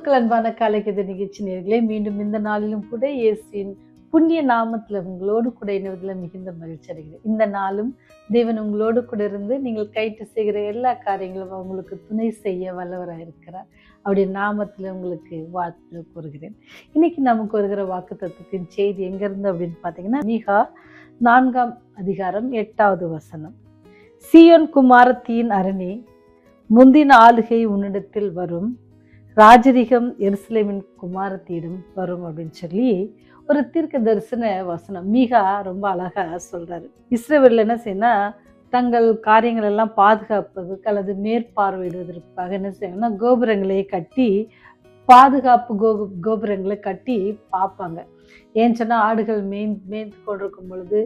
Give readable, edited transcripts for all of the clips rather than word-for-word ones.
கிறிஸ்துக்கள் அன்பான காலைக்கதை நிகழ்ச்சி நேயர்களே, மீண்டும் இந்த நாளிலும் கூட இயேசுவின் புண்ணிய நாமத்துல உங்களோடு கூட இணைவதில் மிகுந்த மகிழ்ச்சி அடைகிறேன். இந்த நாளும் தேவன் உங்களோடு கூட இருந்து நீங்கள் கைட்டு செய்கிற எல்லா காரியங்களும் உங்களுக்கு துணை செய்ய வல்லவராக இருக்கிறார். அவருடைய நாமத்துல உங்களுக்கு வாழ்த்து கூறுகிறேன். இன்னைக்கு நமக்கு வருகிற வாக்குத்தத்தத்தின் செய்தி எங்க இருந்து அப்படின்னு பார்த்தீங்கன்னா, மீகா 4ஆம் அதிகாரம் 8வது வசனம். சீயோன் குமாரத்தியின் அரணே, முந்தின ஆளுகை உன்னிடத்தில் வரும், ராஜரிகம் எருசலேமின் குமாரத்தியிடம் வரும் அப்படின்னு சொல்லி ஒரு தீர்க்க தரிசன வசனம் மீகா ரொம்ப அழகா சொல்றாரு. இஸ்ரவேல் என்ன செய்யணும், தங்கள் காரியங்கள் எல்லாம் பாதுகாப்பதற்கு அல்லது மேற்பார்வையிடுவதற்காக என்ன செய்யணும்னா கோபுரங்களை கட்டி பாதுகாப்பு கோபுரங்களை கட்டி பார்ப்பாங்க. ஏன்னு சொன்னா ஆடுகள் மேய்ந்து கொண்டிருக்கும் பொழுது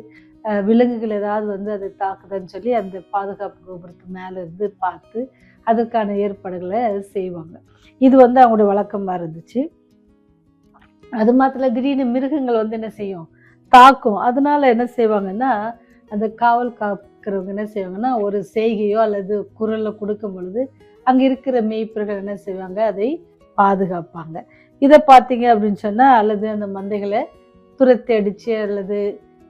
விலங்குகள் ஏதாவது அதை தாக்குதுன்னு சொல்லி அந்த பாதுகாப்பு கோபுரத்து மேல இருந்து பார்த்து அதற்கான ஏற்பாடுகளை செய்வாங்க. இது அவங்களுடைய வழக்கமா இருந்துச்சு. அது மாத்திர திடீர்னு மிருகங்கள் என்ன செய்யும், தாக்கும். அதனால என்ன செய்வாங்கன்னா, அந்த காவல் காக்கிறவங்க என்ன செய்வாங்கன்னா ஒரு செய்கையோ அல்லது குரல்ல கொடுக்கும் பொழுது அங்க இருக்கிற மேய்ப்பர்கள் என்ன செய்வாங்க, அதை பாதுகாப்பாங்க. இதை பார்த்தீங்க அப்படின்னு சொன்னா, அல்லது அந்த மந்தைகளை துரத்தி அடிச்சு அல்லது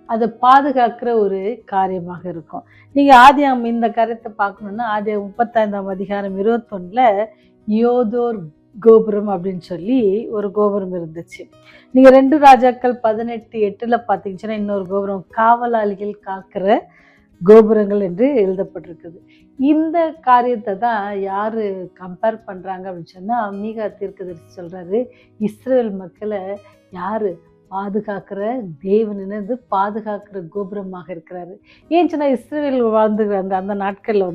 அதை பாதுகாக்கிற ஒரு காரியமாக இருக்கும். நீங்க ஆதியாகமம் இந்த காரியத்தை பார்க்கணும்னா, ஆதியாகமம் 35ஆம் அதிகாரம் 21ல யோதோர் கோபுரம் அப்படின்னு சொல்லி ஒரு கோபுரம் இருந்துச்சு. நீங்க 2 ராஜாக்கள் 18:8 பார்த்தீங்கன்னா இன்னொரு கோபுரம், காவலாளிகள் காக்கிற கோபுரங்கள் என்று எழுதப்பட்டிருக்குது. இந்த காரியத்தை தான் யாரு கம்பேர் பண்றாங்க அப்படின்னு சொன்னா, மீகா தீர்க்கதரிசி சொல்றாரு, இஸ்ரவேல் மக்களை யாரு பாதுகாக்கிற தேவன் பாதுகாக்கிற கோபுரமாக இருக்கிறாரு. ஏன் சொன்னா இஸ்ரவேல் வாழ்ந்துக்கிற அந்த நாட்கள்ல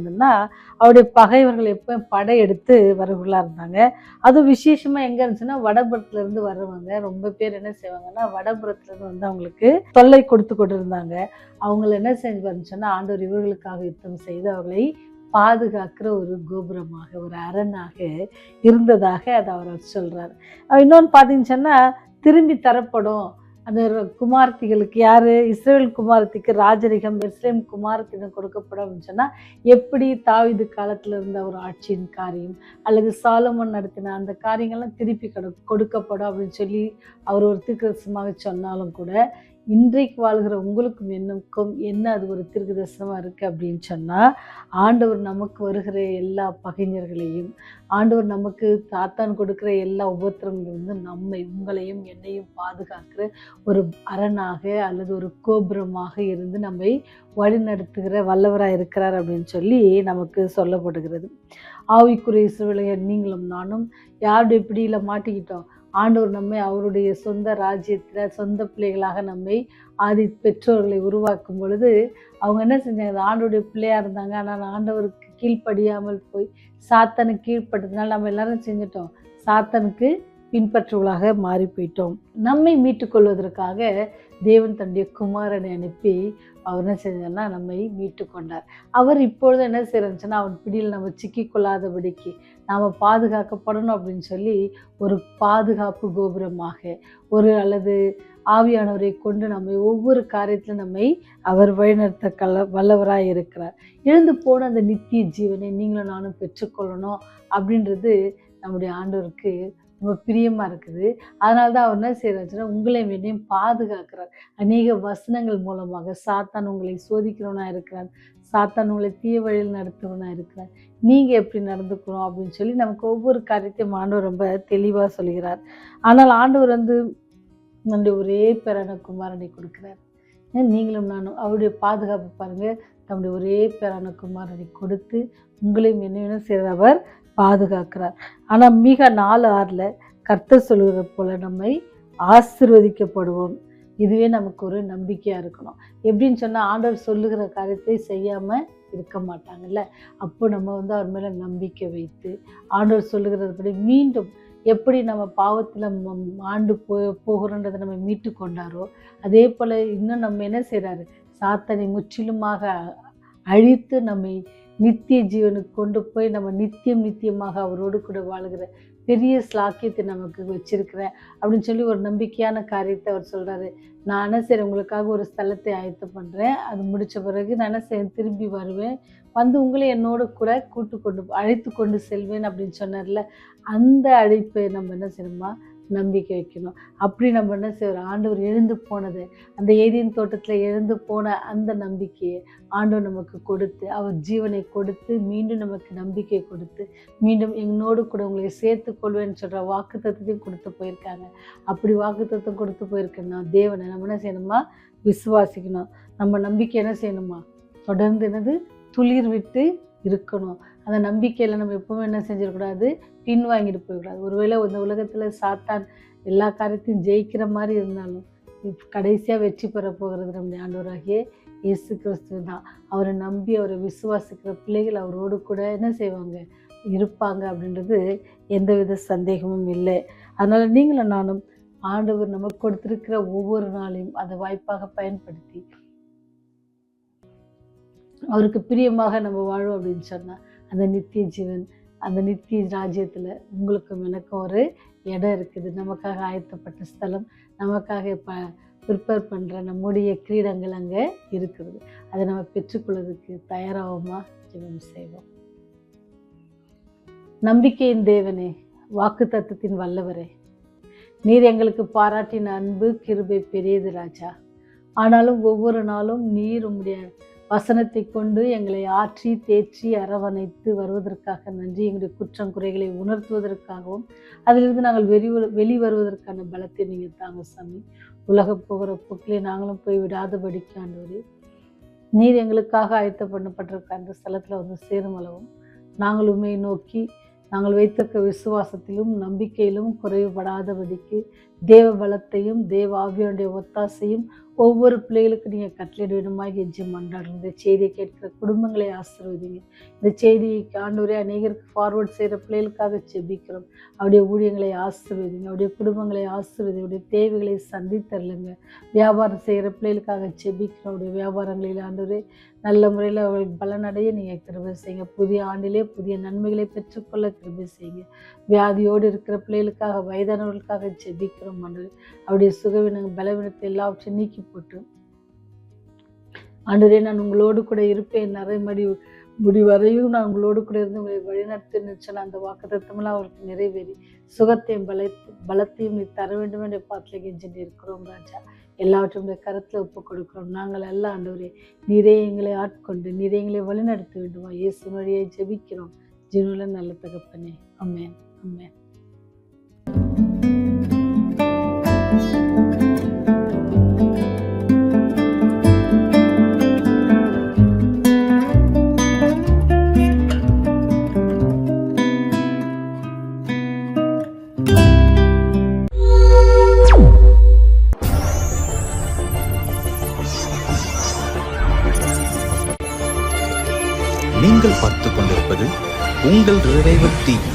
அவருடைய பகைவர்கள் எப்போ படையெடுத்து வரவர்களா இருந்தாங்க. அதுவும் விசேஷமா எங்க இருந்துச்சுன்னா வடபுறத்துல இருந்து வர்றவங்க ரொம்ப பேர் என்ன செய்வாங்கன்னா வடபுறத்துல இருந்து அவங்களுக்கு தொல்லை கொடுத்து கொண்டு இருந்தாங்க. அவங்களை என்ன செஞ்சு வந்துச்சுன்னா ஆண்டவர் இவர்களுக்காக யுத்தம் செய்து அவர்களை பாதுகாக்கிற ஒரு கோபுரமாக ஒரு அரணாக இருந்ததாக அதை அவர் சொல்றாரு. இன்னொன்று பார்த்தீங்கன்னா, திரும்பி தரப்படும் அந்த குமாரத்திகளுக்கு, யாரு இஸ்ரவேல் குமாரத்திக்கு ராஜரிகம் எருசலேம் குமாரத்திடம் கொடுக்கப்படும் அப்படின்னு சொன்னா, எப்படி தாவீது காலத்துல இருந்த ஒரு ஆட்சியின் காரியம் அல்லது சாலமோன் நடத்தின அந்த காரியங்கள்லாம் திருப்பி கொடுக்கப்படும் அப்படின்னு சொல்லி அவர் ஒரு தீர்க்கதரிசனமாக சொன்னாலும் கூட, இன்றைக்கு வாழ்கிற உங்களுக்கும் என்னுக்கும் என்ன அது ஒரு தீர்க்கதரிசனமா இருக்கு அப்படின்னு சொன்னா, ஆண்டவர் நமக்கு வருகிற எல்லா பகைஞர்களையும், ஆண்டவர் நமக்கு சாத்தான் கொடுக்கிற எல்லா உபத்திரங்களிலிருந்து நம்மை உங்களையும் என்னையும் பாதுகாக்கிற ஒரு அரணாக அல்லது ஒரு கோபுரமாக இருந்து நம்மை வழிநடத்துகிற வல்லவராக இருக்கிறார் அப்படின்னு சொல்லி நமக்கு சொல்லப்படுகிறது. ஆவிக்குரிய இஸ்ரவேலர் நீங்களும் நானும் யாருடைய பிடியில மாட்டிக்கிட்டோம், ஆண்டவர் நம்மை அவருடைய சொந்த ராஜ்யத்துல சொந்த பிள்ளைகளாக நம்மை பெற்றோர்களை உருவாக்கும் பொழுது அவங்க என்ன செஞ்சாங்க, ஆண்டவருடைய பிள்ளையா இருந்தாங்க. ஆனால் ஆண்டவருக்கு கீழ்ப்படியாமல் போய் சாத்தானுக்கு கீழ்ப்பட்டதுனால நம்ம எல்லாரும் செஞ்சிட்டோம், சாத்தானுக்கு பின்பற்றுவர்களாக மாறி போயிட்டோம். நம்மை மீட்டுக் கொள்வதற்காக தேவன் தன்னுடைய குமாரனை அனுப்பி அவர் என்ன செஞ்சார்னா நம்மை மீட்டு கொண்டார். அவர் இப்பொழுது என்ன செய்யறச்சுன்னா, அவன் பிடியில் நம்ம சிக்கி கொள்ளாதபடிக்கு நாம் பாதுகாக்கப்படணும் அப்படின்னு சொல்லி ஒரு பாதுகாப்பு கோபுரமாக ஒரு அல்லது ஆவியானவரை கொண்டு நம்மை ஒவ்வொரு காரியத்திலும் நம்மை அவர் வழிநடத்த வல்லவராக இருக்கிறார். எழுந்து போன அந்த நித்திய ஜீவனை நீங்களும் நானும் பெற்றுக்கொள்ளணும் அப்படின்றது நம்முடைய ஆண்டவருக்கு ரொம்ப பிரியமா இருக்குது. அதனால்தான் அவர் என்ன செய்யறாருன்னா உங்களையும் என்னையும் பாதுகாக்கிறார். அநேக வசனங்கள் மூலமாக சாத்தான் உங்களை சோதிக்கிறவனா இருக்கிறார், சாத்தான் உங்களை தீய வழியில் நடத்துவனா இருக்கிறார், நீங்க எப்படி நடந்துக்கணும் அப்படின்னு சொல்லி நமக்கு ஒவ்வொரு காரியத்தையும் ஆண்டவர் ரொம்ப தெளிவா சொல்கிறார். ஆனால் ஆண்டவர் நம்முடைய ஒரே பேரான குமாரனை கொடுக்கிறார். நீங்களும் நானும் அவருடைய பாதுகாப்பு பாருங்க, தம்முடைய ஒரே பேரான குமாரனை கொடுத்து உங்களையும் என்னையும் செய்கிற அவர் பாதுகாக்கிறார். ஆனா மிக 4:6 கர்த்தர் சொல்லுகிற போல நம்மை ஆசீர்வதிக்கப்படுவோம். இதுவே நமக்கு ஒரு நம்பிக்கையா இருக்கணும். எப்படின்னு சொன்னா, ஆண்டவர் சொல்லுகிற காரியத்தை செய்யாம இருக்க மாட்டாங்கல்ல. அப்போ நம்ம அவர் மேல நம்பிக்கை வைத்து ஆண்டவர் சொல்லுகிறதுபடி மீண்டும் எப்படி நம்ம பாவத்துல ஆண்டு போகிறோன்றதை நம்ம மீட்டு கொண்டாரோ, அதே போல இன்னும் நம்ம என்ன செய்யறாரு, சாத்தானை முற்றிலுமாக அழித்து நம்மை நித்திய ஜீவனுக்கு கொண்டு போய் நம்ம நித்தியமாக அவரோடு கூட வாழ்கிற பெரிய ஸ்லாக்கியத்தை நமக்கு வச்சிருக்கிறேன் அப்படின்னு சொல்லி ஒரு நம்பிக்கையான காரியத்தை அவர் சொல்கிறாரு. நான் என்ன செய்கிறேன், உங்களுக்காக ஒரு ஸ்தலத்தை ஆயத்தம் பண்ணுறேன், அது முடித்த பிறகு நான் என்ன செய்வேன், திரும்பி வருவேன், வந்து உங்களை என்னோட கூட அழைத்து கொண்டு செல்வேன் அப்படின்னு சொன்னார்ல. அந்த அழைப்பை நம்ம என்ன செய்யணுமா, நம்பிக்கை வைக்கணும். அப்படி நம்ம என்ன செய்வோம், ஆண்டவர் எழுந்து போனது, அந்த ஏதேன் தோட்டத்தில் எழுந்து போன அந்த நம்பிக்கையை ஆண்டவர் நமக்கு கொடுத்து, அவர் ஜீவனை கொடுத்து, மீண்டும் நமக்கு நம்பிக்கை கொடுத்து, மீண்டும் என்னோடு கூட உங்களை சேர்த்து கொள்வேன்னு சொல்கிற வாக்குத்தத்தத்தையும் கொடுத்து போயிருக்காங்க. அப்படி வாக்குத்தத்தம் கொடுத்து போயிருக்கேன்னா தேவனை நம்ம என்ன செய்யணுமா, விசுவாசிக்கணும். நம்ம நம்பிக்கை என்ன செய்யணுமா, தொடர்ந்து என்னது துளிர் விட்டு இருக்கணும். அந்த நம்பிக்கையில் நம்ம எப்பவுமே என்ன செஞ்சிடக்கூடாது, பின்வாங்கிட்டு போயிடக்கூடாது. ஒருவேளை இந்த உலகத்தில் சாத்தான் எல்லா காரியத்தையும் ஜெயிக்கிற மாதிரி இருந்தாலும் கடைசியாக வெற்றி பெற போகிறது நம்முடைய ஆண்டவராகிய இயேசு கிறிஸ்து தான். அவரை நம்பி அவரை விசுவாசிக்கிற பிள்ளைகள் அவரோடு கூட என்ன செய்வாங்க, இருப்பாங்க அப்படின்றது எந்தவித சந்தேகமும் இல்லை. அதனால் நீங்களும் நானும் ஆண்டவர் நமக்கு கொடுத்திருக்கிற ஒவ்வொரு நாளையும் அதை வாய்ப்பாக பயன்படுத்தி அவருக்கு பிரியமாக நம்ம வாழும் அப்படின்னு சொன்னால் அந்த நித்திய ஜீவன், அந்த நித்திய ராஜ்யத்தில் உங்களுக்கும் எனக்கும் ஒரு இடம் இருக்குது. நமக்காக ஆயத்தப்பட்ட ஸ்தலம், நமக்காக ப்ரிப்பேர் பண்ணுற நம்முடைய கிரீடங்கள் அங்கே இருக்கிறது. அதை நம்ம பெற்றுக்கொள்வதற்கு தயாராகுமா, ஜெபம் செய்வோம். நம்பிக்கையின் தேவனே, வாக்கு தத்தத்தின் வல்லவரே, நீர் எங்களுக்கு பாராட்டின அன்பு கிருபை பெரியது ராஜா. ஆனாலும் ஒவ்வொரு நாளும் நீர் உம்முடைய வசனத்தை கொண்டு எங்களை ஆற்றி தேற்றி அரவணைத்து வருவதற்காக நன்றி. எங்களுடைய குற்றம் குறைகளை உணர்த்துவதற்காகவும் அதிலிருந்து நாங்கள் வெளிவருவதற்கான பலத்தை நீங்கள் தாங்க சாமி. உலகம் போகிற போக்கிலே நாங்களும் போய் விடாதபடிக்கு ஆண்டவரே, நீர் எங்களுக்காக ஆயத்த பண்ணப்பட்டிருக்க அந்த ஸ்தலத்தில் வந்து சேரும் அளவும் நாங்கள் உண்மையை நோக்கி நாங்கள் வைத்திருக்க விசுவாசத்திலும் நம்பிக்கையிலும் குறைவுபடாதபடிக்கு தேவ பலத்தையும் தேவ ஆவியோடைய ஒத்தாசையும் ஒவ்வொரு பிள்ளைகளுக்கு நீங்கள் கட்டளையிட வேண்டுமாய் கெஞ்சி மன்றாடுங்க. இந்த செய்தியை கேட்கிற குடும்பங்களை ஆசீர்வதிங்க. இந்த செய்தியை ஆண்டவரே அநேகருக்கு ஃபார்வர்ட் செய்கிற பிள்ளைகளுக்காக செபிக்கிறோம். அவருடைய ஊழியங்களை ஆசீர்வதிங்க, அவருடைய குடும்பங்களை ஆசீர்வதிங்க, அவருடைய தேவைகளை சந்தித்தரலுங்க. வியாபாரம் செய்கிற பிள்ளைகளுக்காக செபிக்கிறோம். அவருடைய வியாபாரங்களில் ஆண்டவரே நல்ல முறையில் அவர்களுக்கு பலனடைய நீங்கள் கிருபை செய்யுங்க. புதிய ஆண்டிலே புதிய நன்மைகளை பெற்றுக்கொள்ள கிருபை செய்யுங்க. வியாதியோடு இருக்கிற பிள்ளைகளுக்காக, வயதானவர்களுக்காக ஜெபிக்கிறோம். ஆண்டவரே அவருடைய சுகவின பலவீனத்தை எல்லாவற்றையும் நீக்கி போட்டு ஆண்டவரே நான் உங்களோடு கூட இருப்பேன், முடிவரையும் நான் உங்களோடு கூட இருந்து உங்களை வழிநடத்தி நிச்சயம் அந்த வாக்குத்தத்தமெல்லாம் அவர்களுக்கு நிறைவேறி சுகத்தையும் பலத்தையும் நீ தர வேண்டும் என்ற பாட்டில் கெஞ்சிட்டு இருக்கிறோம் ராஜா. எல்லாவற்றையும் கருத்தில் ஒப்புக் கொடுக்கிறோம். நாங்கள் எல்லாம் ஆண்டவரே நீரே எங்களை ஆட்கொண்டு நீரே எங்களை வழிநடத்த வேண்டுமா இயேசு வழியை ஜெபிக்கிறோம். ஜீவனுள்ள நல்ல தகப்பனே, ஆமென், ஆமென். நீங்கள் பார்த்துக் கொண்டிருப்பது உங்கள் ரிவைவல் டிவி.